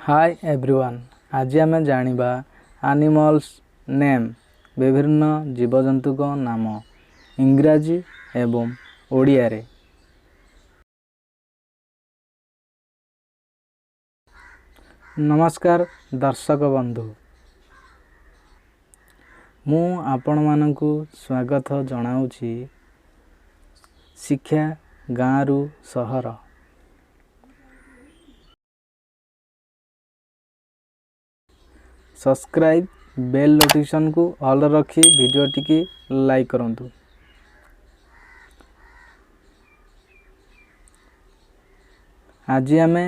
Hi everyone, आज आम जानिबा animals name विभिन्न जीवजंतु नाम इंग्राजी एवं ओडिया रे। नमस्कार दर्शक बंधु, मु आपण मानकु स्वागत जनाउछि शिक्षा गाँरु सहर। सब्सक्राइब बेल नोटिफिकेशन को ऑल रखी वीडियो टिकी लाइक करंतु। आज आमे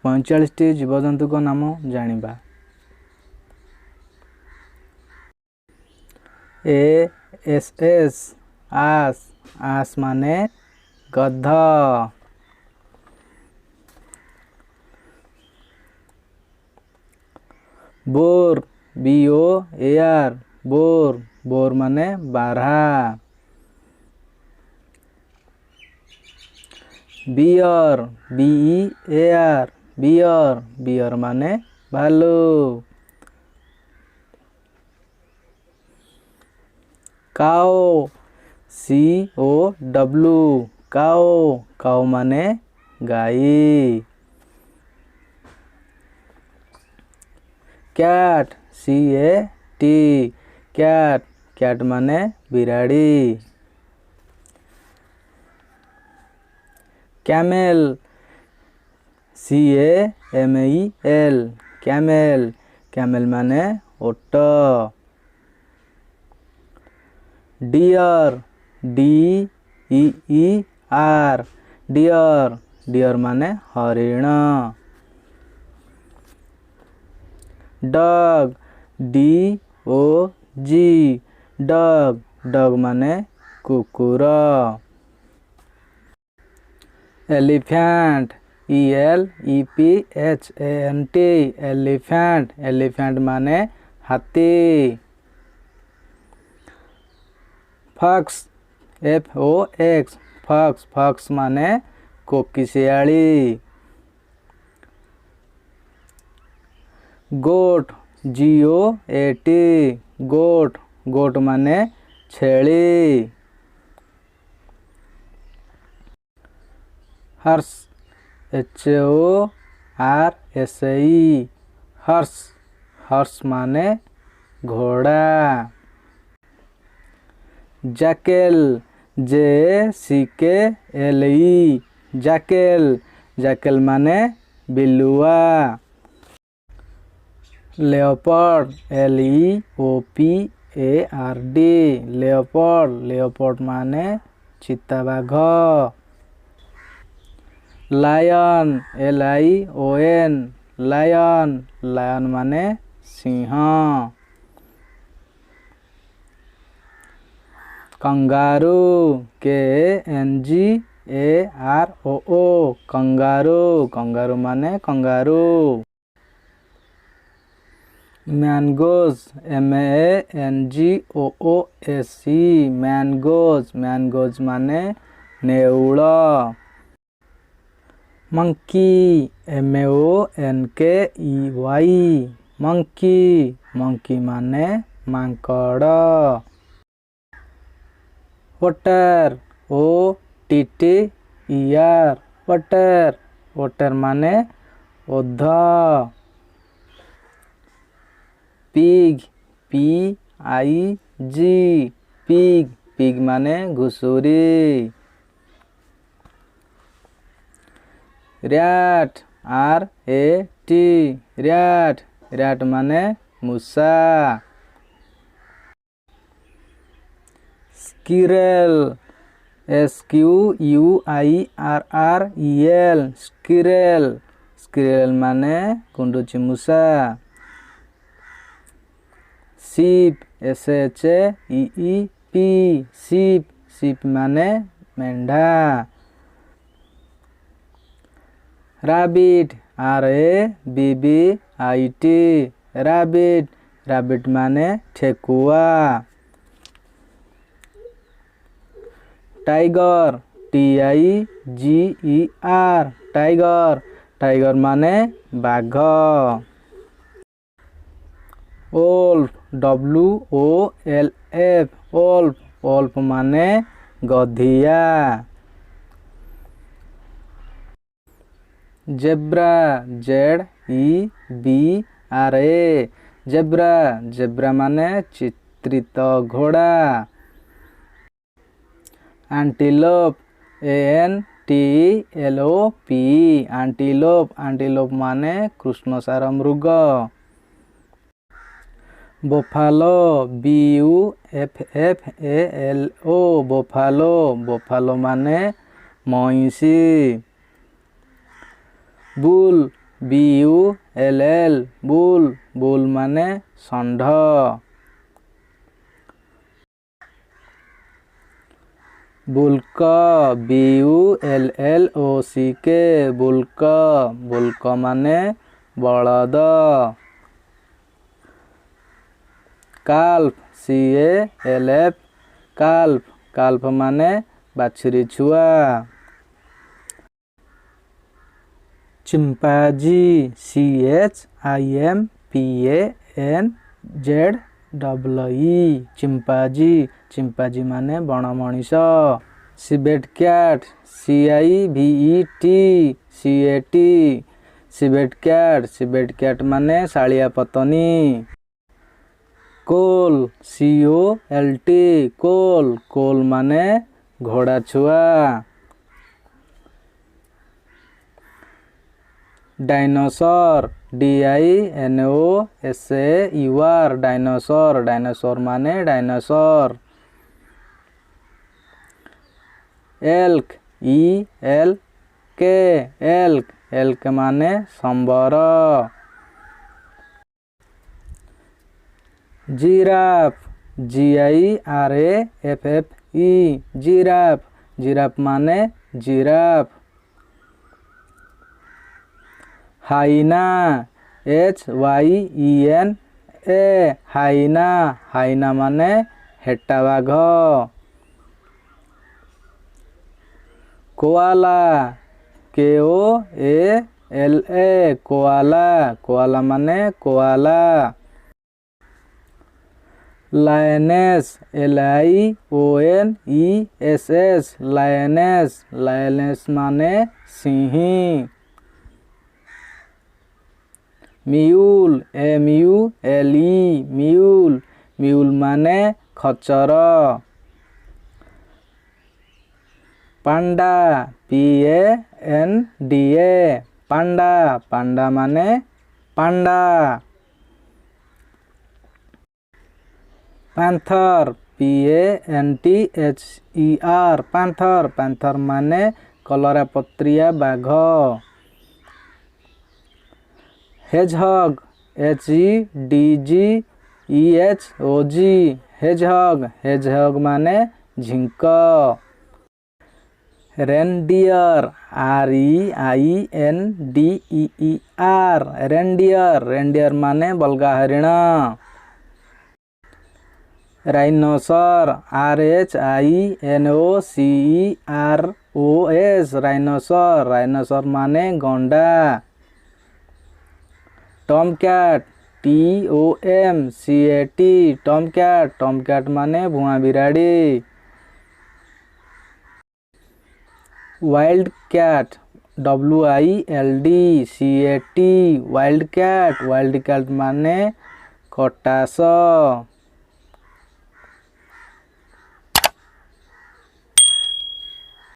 45 टी जीवजंतु को नाम जानिबा। एस आस माने गध। बोर बोर माने बारहा। बियर माने भालू। काओ काओ माने गाई। कैट कैट माने बिराड़ी। कैमेल कैमेल माने ओट। डियर माने हरिण। डग डग माने कुकुर। एलिफेंट एलिफेंट माने हाथी। फॉक्स माने कोकिशियाली। गोट गोट माने छेली। हर्स हर्स माने घोड़ा। जैकेल जैकेल माने बिलुआ। लेओपार्ड लेओपार्ड माने चिताबाघ। लायन लायन माने सिंह। कंगारू कंगारू माने कंगारू। मैंगोज मैंगोज माने नेउल। मंकी मंकी माने मांकड़। ओटर माने ओध। पिग माने घुसुरी। रैट माने मूसा। स्क्विरल स्क्विरल माने गुंडुची मूसा। शीप माने मेंढा। रैबिट रैबिट माने ठेकुआ। टाइगर टाइगर टाइगर माने बाघ। वोल्फ WOLF वोल्फ वोल्फ माने गधिया। जेब्रा ZEBRA जेब्रा जेब्रा माने चित्रित घोड़ा। एंटीलोप ANTLOP एंटीलोप एंटीलोप माने कृष्णसार मृग। बोफालो BUFFALO बोफालो बोफालो माने महिषी। बुल BULL बुल बुल माने षंढ। बुल्क BULLOCK बुल्क बुल्क माने बलद। काल्फ CALF काल्फ काल्फ माने बाछुरी छुआ। चिंपांजी CHIMPANZEE चिंपांजी चिंपांजी माने बण Manish. Civet cat CIVET civet cat माने सालिया पतनी। कोल COLT कोल कोल माने घोड़ा छुआ। डायनासोर DINOSAUR डायनासोर डायनासोर माने dinosaur. Elk ELK elk elk माने संबर। जिराफ GIRAFFE जिराफ जिराफ माने जिराफ। हाइना HYENA हाइना हाइना माने हेटा बाघ। कोआला KOALA कोआला कोआला माने koala. Lioness LIONESS lioness lioness माने सिंही। म्यूल MULE म्यूल म्यूल माने खच्चर। पांडा PANDA पांडा पांडा माने पांडा। पैंथर PANTHER पैंथर पैंथर माने कलरापत्रिया बाघ। हेजहॉग HEDGEHOG हेजहॉग हेजहॉग माने zinc. Reindeer REINDEER reindeer reindeer माने बलगा हरिण। राइनोसर RHINOCEROS राइनोसर राइनोसर माने गंडा। टॉमकैट TOMCAT टॉमकैट टॉमकैट माने भुआ बिराड़ी। Wild cat WILDCAT wild cat माने कटास।